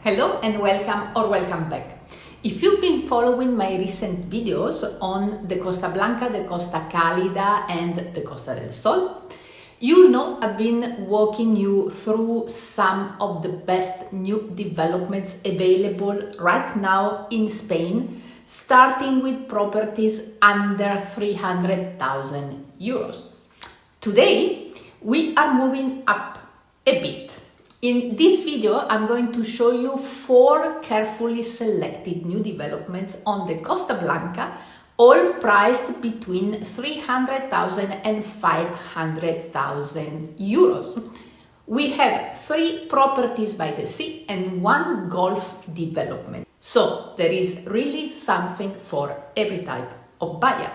Hello and welcome back. If you've been following my recent videos on the Costa Blanca, the Costa Calida and the Costa del Sol, you'll know I've been walking you through some of the best new developments available right now in Spain, starting with properties under 300,000 euros. Today, we are moving up a bit. In this video, I'm going to show you 4 carefully selected new developments on the Costa Blanca, all priced between 300,000 and 500,000 euros. We have 3 properties by the sea and 1 golf development. So there is really something for every type of buyer.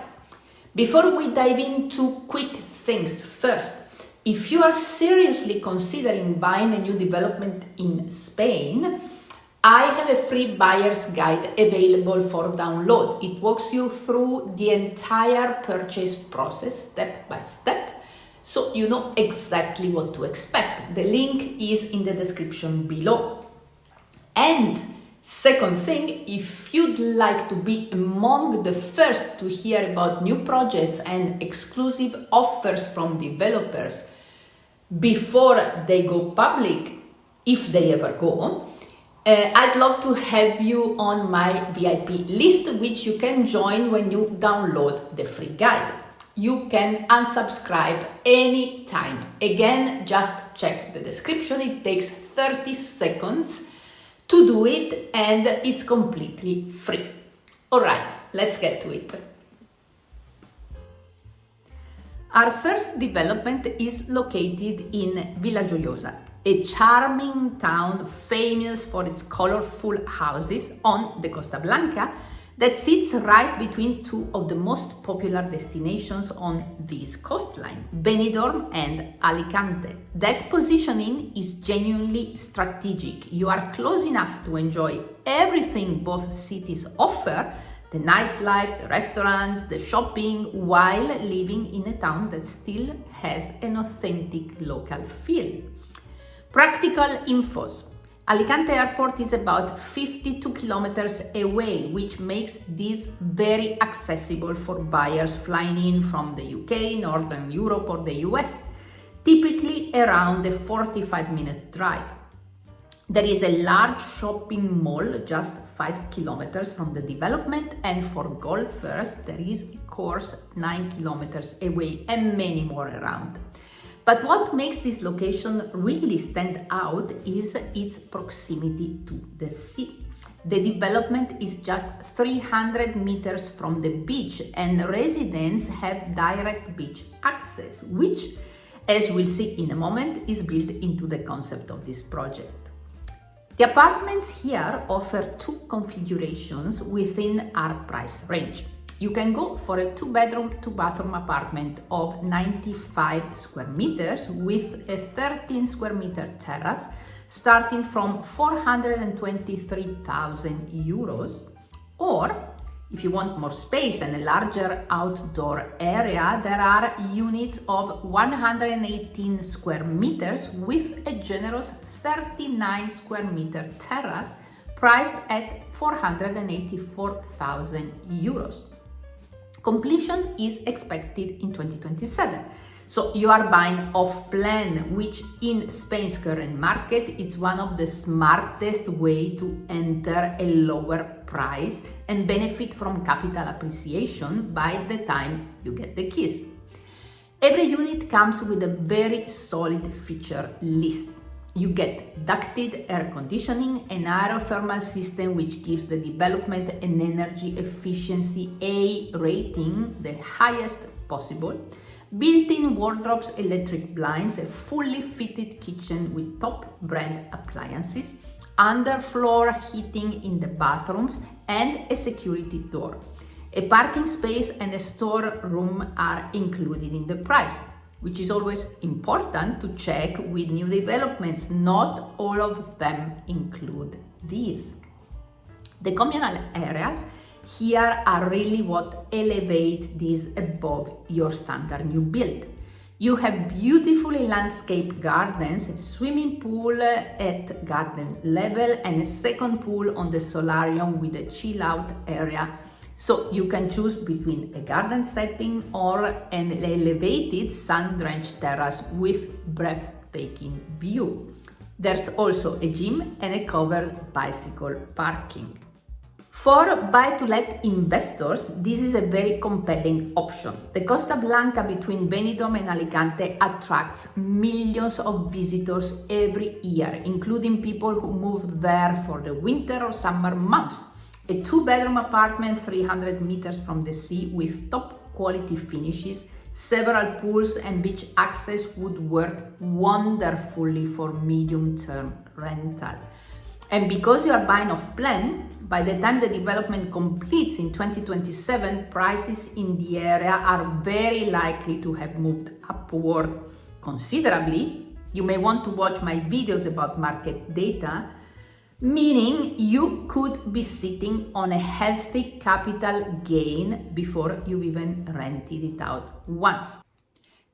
Before we dive into quick things, first, if you are seriously considering buying a new development in Spain, I have a free buyer's guide available for download. It walks you through the entire purchase process step by step, so you know exactly what to expect. The link is in the description below. And second thing, if you'd like to be among the first to hear about new projects and exclusive offers from developers before they go public, if they ever go, I'd love to have you on my VIP list, which you can join when you download the free guide. You can unsubscribe anytime. Again, just check the description. It takes 30 seconds to do it and it's completely free. All right, let's get to it. Our first development is located in Villajoyosa, a charming town famous for its colorful houses on the Costa Blanca that sits right between 2 of the most popular destinations on this coastline, Benidorm and Alicante. That positioning is genuinely strategic. You are close enough to enjoy everything both cities offer, the nightlife, the restaurants, the shopping, while living in a town that still has an authentic local feel. Practical infos. Alicante Airport is about 52 kilometers away, which makes this very accessible for buyers flying in from the UK, Northern Europe or the US, typically around a 45-minute drive. There is a large shopping mall just 5 kilometers from the development, and for golfers there is a course 9 kilometers away and many more around. But what makes this location really stand out is its proximity to the sea. The development is just 300 meters from the beach and residents have direct beach access, which, as we'll see in a moment, is built into the concept of this project. The apartments here offer 2 configurations within our price range. You can go for a 2-bedroom, 2-bathroom apartment of 95 square meters with a 13 square meter terrace starting from 423,000 euros. Or, if you want more space and a larger outdoor area, there are units of 118 square meters with a generous 39 square meter terrace priced at 484,000 euros. Completion is expected in 2027. So you are buying off plan, which in Spain's current market is one of the smartest way to enter a lower price and benefit from capital appreciation by the time you get the keys. Every unit comes with a very solid feature list. You get ducted air conditioning, an aerothermal system which gives the development an energy efficiency A rating, the highest possible, built-in wardrobes, electric blinds, a fully fitted kitchen with top brand appliances, underfloor heating in the bathrooms, and a security door. A parking space and a storeroom are included in the price, which is always important to check with new developments. Not all of them include these. The communal areas here are really what elevate these above your standard new build. You have beautifully landscaped gardens, a swimming pool at garden level, and a second pool on the solarium with a chill out area. So you can choose between a garden setting or an elevated sun-drenched terrace with breathtaking view. There's also a gym and a covered bicycle parking. For buy-to-let investors, this is a very compelling option. The Costa Blanca between Benidorm and Alicante attracts millions of visitors every year, including people who move there for the winter or summer months. A 2-bedroom apartment 300 meters from the sea with top quality finishes, several pools and beach access would work wonderfully for medium-term rental. And because you are buying off plan, by the time the development completes in 2027, prices in the area are very likely to have moved upward considerably. You may want to watch my videos about market data, meaning you could be sitting on a healthy capital gain before you even rented it out once.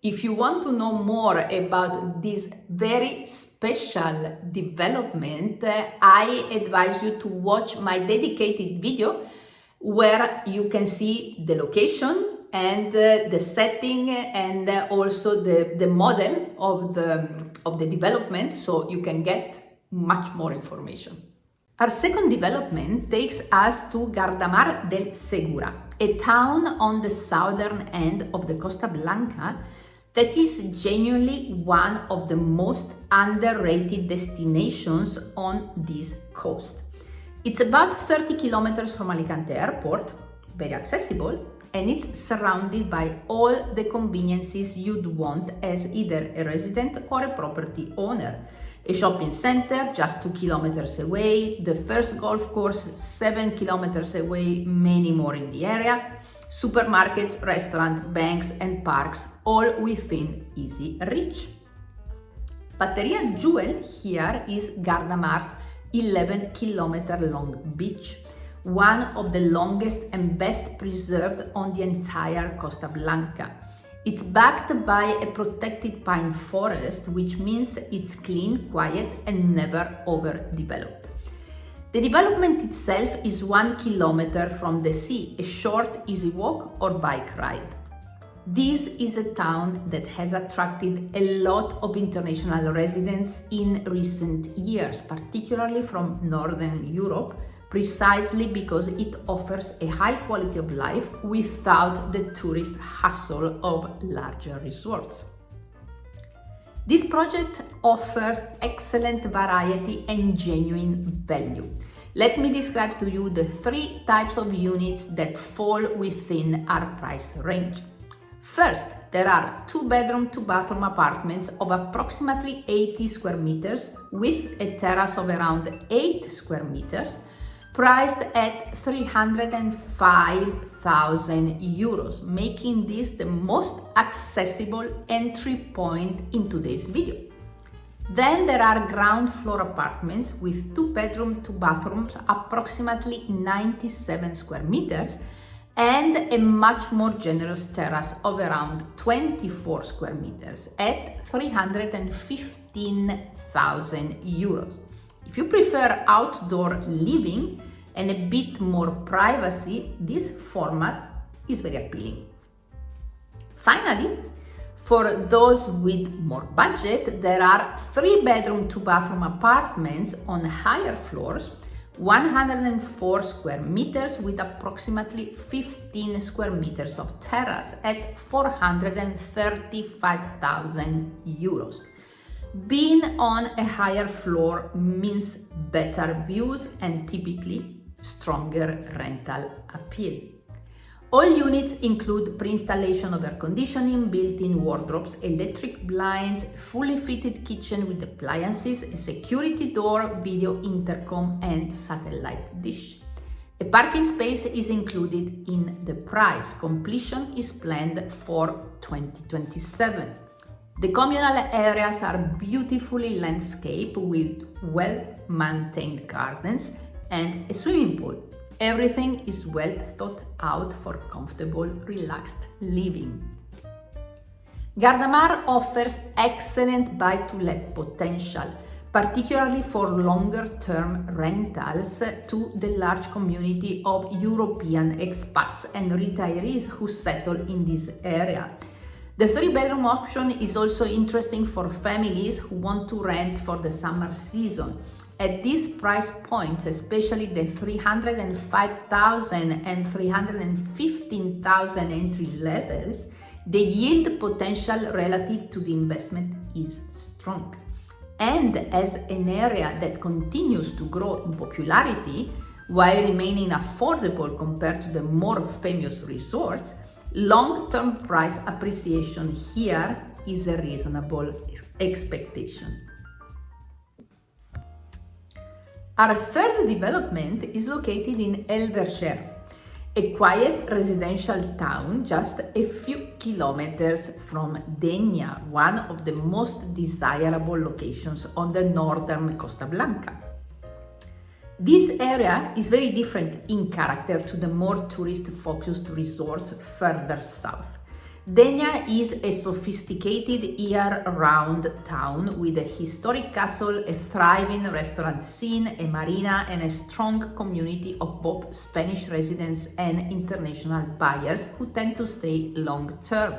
If you want to know more about this very special development, I advise you to watch my dedicated video where you can see the location and the setting and also the model of the development, so you can get much more information. Our second development takes us to Guardamar del Segura, a town on the southern end of the Costa Blanca that is genuinely one of the most underrated destinations on this coast. It's about 30 kilometers from Alicante Airport, very accessible, and it's surrounded by all the conveniences you'd want as either a resident or a property owner. A shopping center just 2 kilometers away, the first golf course 7 kilometers away, many more in the area, supermarkets, restaurants, banks and parks all within easy reach. But the real jewel here is Guardamar's 11-kilometer long beach, one of the longest and best preserved on the entire Costa Blanca. It's backed by a protected pine forest, which means it's clean, quiet and never overdeveloped. The development itself is 1 kilometer from the sea, a short, easy walk or bike ride. This is a town that has attracted a lot of international residents in recent years, particularly from Northern Europe, precisely because it offers a high quality of life without the tourist hustle of larger resorts. This project offers excellent variety and genuine value. Let me describe to you the 3 types of units that fall within our price range. First, there are 2-bedroom, 2-bathroom apartments of approximately 80 square meters with a terrace of around 8 square meters, priced at 305,000 euros, making this the most accessible entry point in today's video. Then there are ground floor apartments with 2-bedroom, 2 bathrooms, approximately 97 square meters, and a much more generous terrace of around 24 square meters at 315,000 euros. If you prefer outdoor living and a bit more privacy, this format is very appealing. Finally, for those with more budget, there are 3-bedroom, 2-bathroom apartments on higher floors, 104 square meters with approximately 15 square meters of terrace at 435,000 euros. Being on a higher floor means better views and typically stronger rental appeal. All units include pre-installation of air conditioning, built-in wardrobes, electric blinds, fully fitted kitchen with appliances, a security door, video intercom and satellite dish. A parking space is included in the price. Completion is planned for 2027. The communal areas are beautifully landscaped with well-maintained gardens and a swimming pool. Everything is well thought out for comfortable, relaxed living. Guardamar offers excellent buy-to-let potential, particularly for longer-term rentals to the large community of European expats and retirees who settle in this area. The 3-bedroom option is also interesting for families who want to rent for the summer season. At these price points, especially the 305,000 and 315,000 entry levels, the yield potential relative to the investment is strong. And as an area that continues to grow in popularity while remaining affordable compared to the more famous resorts, long-term price appreciation here is a reasonable expectation. Our third development is located in Verger, a quiet residential town just a few kilometers from Dénia, one of the most desirable locations on the northern Costa Blanca. This area is very different in character to the more tourist-focused resorts further south. Dénia is a sophisticated year-round town with a historic castle, a thriving restaurant scene, a marina, and a strong community of both Spanish residents and international buyers who tend to stay long-term.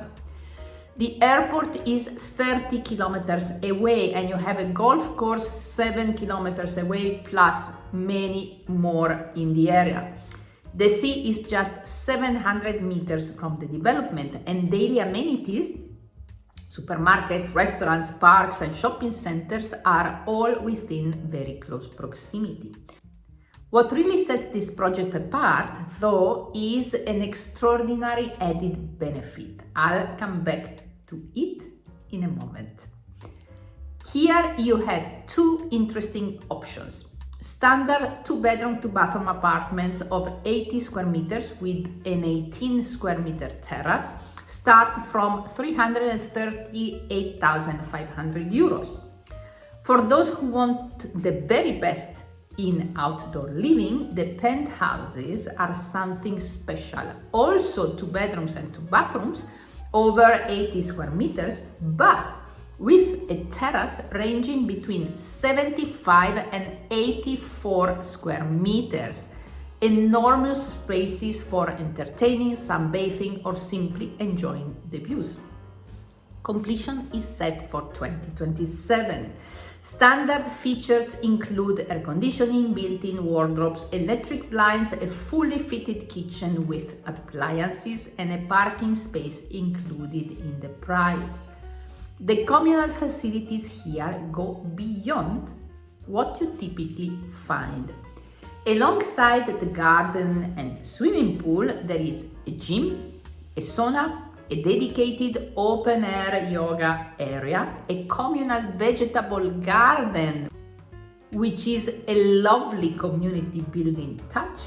The airport is 30 kilometers away and you have a golf course 7 kilometers away plus many more in the area. The sea is just 700 meters from the development and daily amenities, supermarkets, restaurants, parks and shopping centers are all within very close proximity. What really sets this project apart, though, is an extraordinary added benefit. I'll come back to it in a moment. Here you have two interesting options. Standard 2-bedroom, 2-bathroom apartments of 80 square meters with an 18 square meter terrace start from 338,500 euros. For those who want the very best in outdoor living, the penthouses are something special. Also 2 bedrooms and 2 bathrooms over 80 square meters, but with a terrace ranging between 75 and 84 square meters. Enormous spaces for entertaining, sunbathing, or simply enjoying the views. Completion is set for 2027. Standard features include air conditioning, built-in wardrobes, electric blinds, a fully fitted kitchen with appliances, and a parking space included in the price. The communal facilities here go beyond what you typically find. Alongside the garden and swimming pool, there is a gym, a sauna, a dedicated open-air yoga area, a communal vegetable garden, which is a lovely community building touch,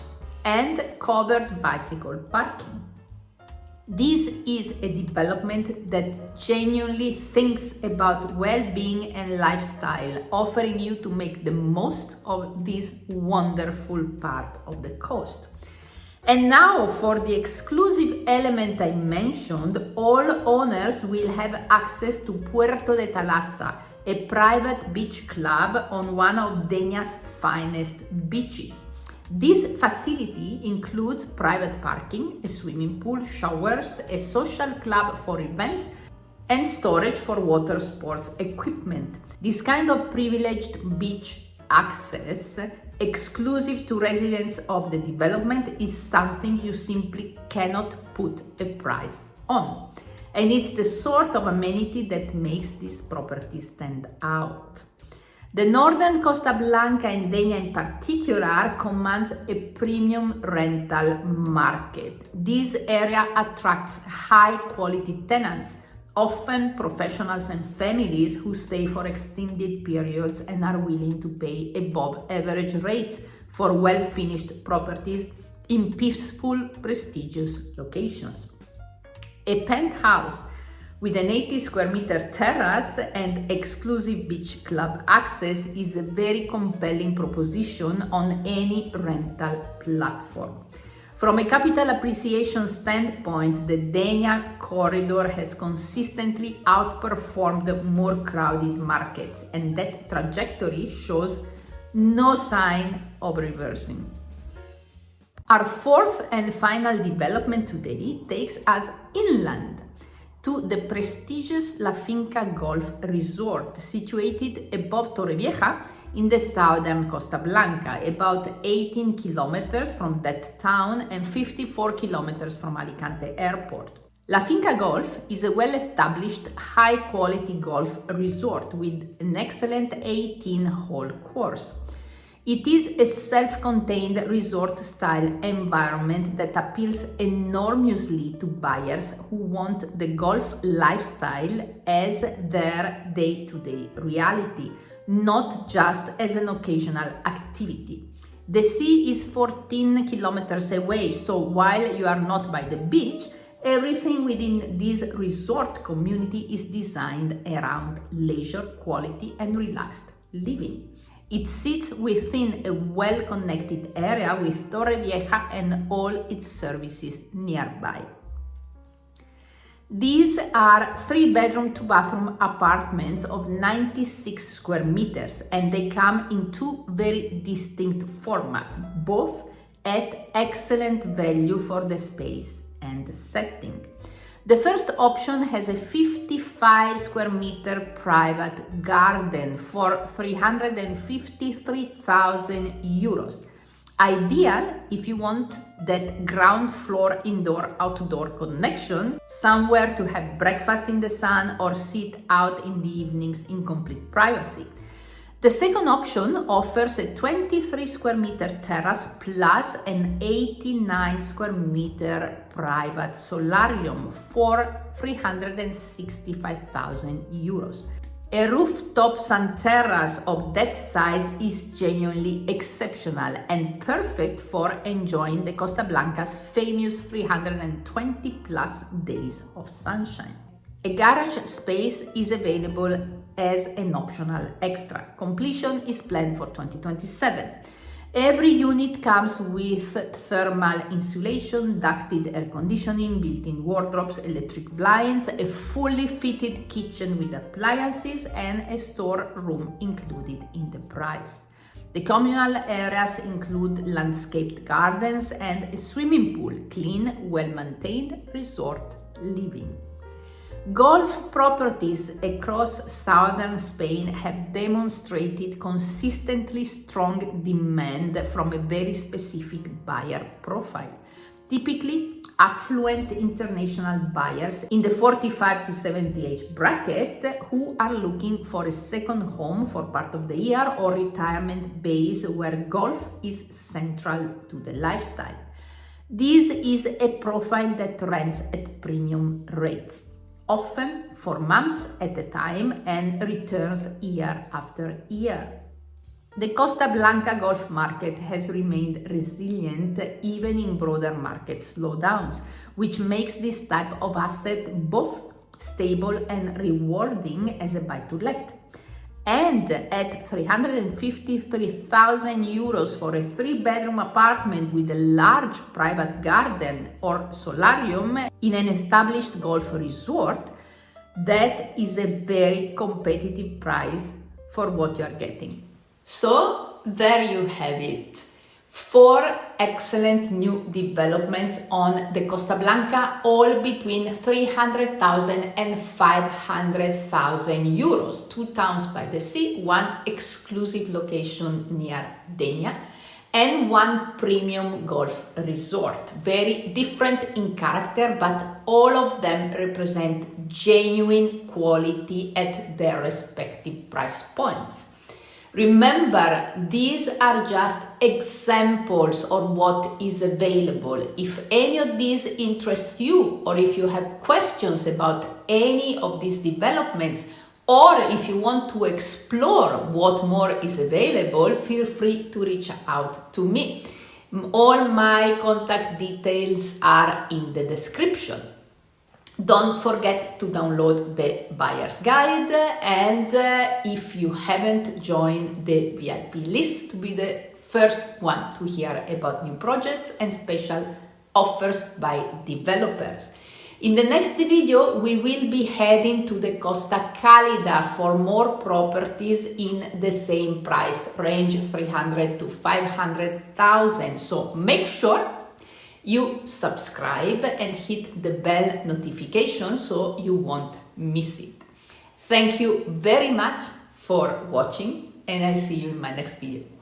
and covered bicycle parking. This is a development that genuinely thinks about well-being and lifestyle, offering you to make the most of this wonderful part of the coast. And now for the exclusive element I mentioned, all owners will have access to Puerto de Talasa, a private beach club on one of Dénia's finest beaches. This facility includes private parking, a swimming pool, showers, a social club for events, and storage for water sports equipment. This kind of privileged beach access, exclusive to residents of the development, is something you simply cannot put a price on. And it's the sort of amenity that makes this property stand out. The northern Costa Blanca and Dénia in particular commands a premium rental market. This area attracts high-quality tenants, often professionals and families who stay for extended periods and are willing to pay above average rates for well-finished properties in peaceful, prestigious locations. A penthouse with an 80 square meter terrace and exclusive beach club access is a very compelling proposition on any rental platform. From a capital appreciation standpoint, the Dénia corridor has consistently outperformed more crowded markets, and that trajectory shows no sign of reversing. Our fourth and final development today takes us inland to the prestigious La Finca Golf Resort, situated above Torrevieja in the southern Costa Blanca, about 18 kilometers from that town and 54 kilometers from Alicante Airport. La Finca Golf is a well-established, high-quality golf resort with an excellent 18-hole course. It is a self-contained resort-style environment that appeals enormously to buyers who want the golf lifestyle as their day-to-day reality, not just as an occasional activity. The sea is 14 kilometers away, so while you are not by the beach, everything within this resort community is designed around leisure, quality, and relaxed living. It sits within a well-connected area with Torrevieja and all its services nearby. These are 3-bedroom, 2-bathroom apartments of 96 square meters, and they come in two very distinct formats, both at excellent value for the space and the setting. The first option has a 55 square meter private garden for 353,000 euros. Ideal if you want that ground floor indoor-outdoor connection, somewhere to have breakfast in the sun or sit out in the evenings in complete privacy. The second option offers a 23 square meter terrace plus an 89 square meter private solarium for 365,000 euros. A rooftop sun terrace of that size is genuinely exceptional and perfect for enjoying the Costa Blanca's famous 320 plus days of sunshine. A garage space is available as an optional extra. Completion is planned for 2027. Every unit comes with thermal insulation, ducted air conditioning, built-in wardrobes, electric blinds, a fully fitted kitchen with appliances, and a storeroom included in the price. The communal areas include landscaped gardens and a swimming pool, clean, well-maintained resort living. Golf properties across southern Spain have demonstrated consistently strong demand from a very specific buyer profile. Typically, affluent international buyers in the 45 to 70 age bracket who are looking for a second home for part of the year or retirement base where golf is central to the lifestyle. This is a profile that rents at premium rates, often for months at a time, and returns year after year. The Costa Blanca golf market has remained resilient even in broader market slowdowns, which makes this type of asset both stable and rewarding as a buy-to-let. And at 353,000 euros for a 3-bedroom apartment with a large private garden or solarium in an established golf resort, that is a very competitive price for what you are getting. So there you have it. 4 excellent new developments on the Costa Blanca, all between 300,000 and 500,000 euros. 2 towns by the sea, 1 exclusive location near Dénia, and 1 premium golf resort. Very different in character, but all of them represent genuine quality at their respective price points. Remember, these are just examples of what is available. If any of these interests you, or if you have questions about any of these developments, or if you want to explore what more is available, feel free to reach out to me. All my contact details are in the description. Don't forget to download the buyer's guide, and if you haven't joined the VIP list to be the first one to hear about new projects and special offers by developers. In the next video, we will be heading to the Costa Calida for more properties in the same price range, 300 to 500,000. So make sure you subscribe and hit the bell notification so you won't miss it. Thank you very much for watching, and I'll see you in my next video.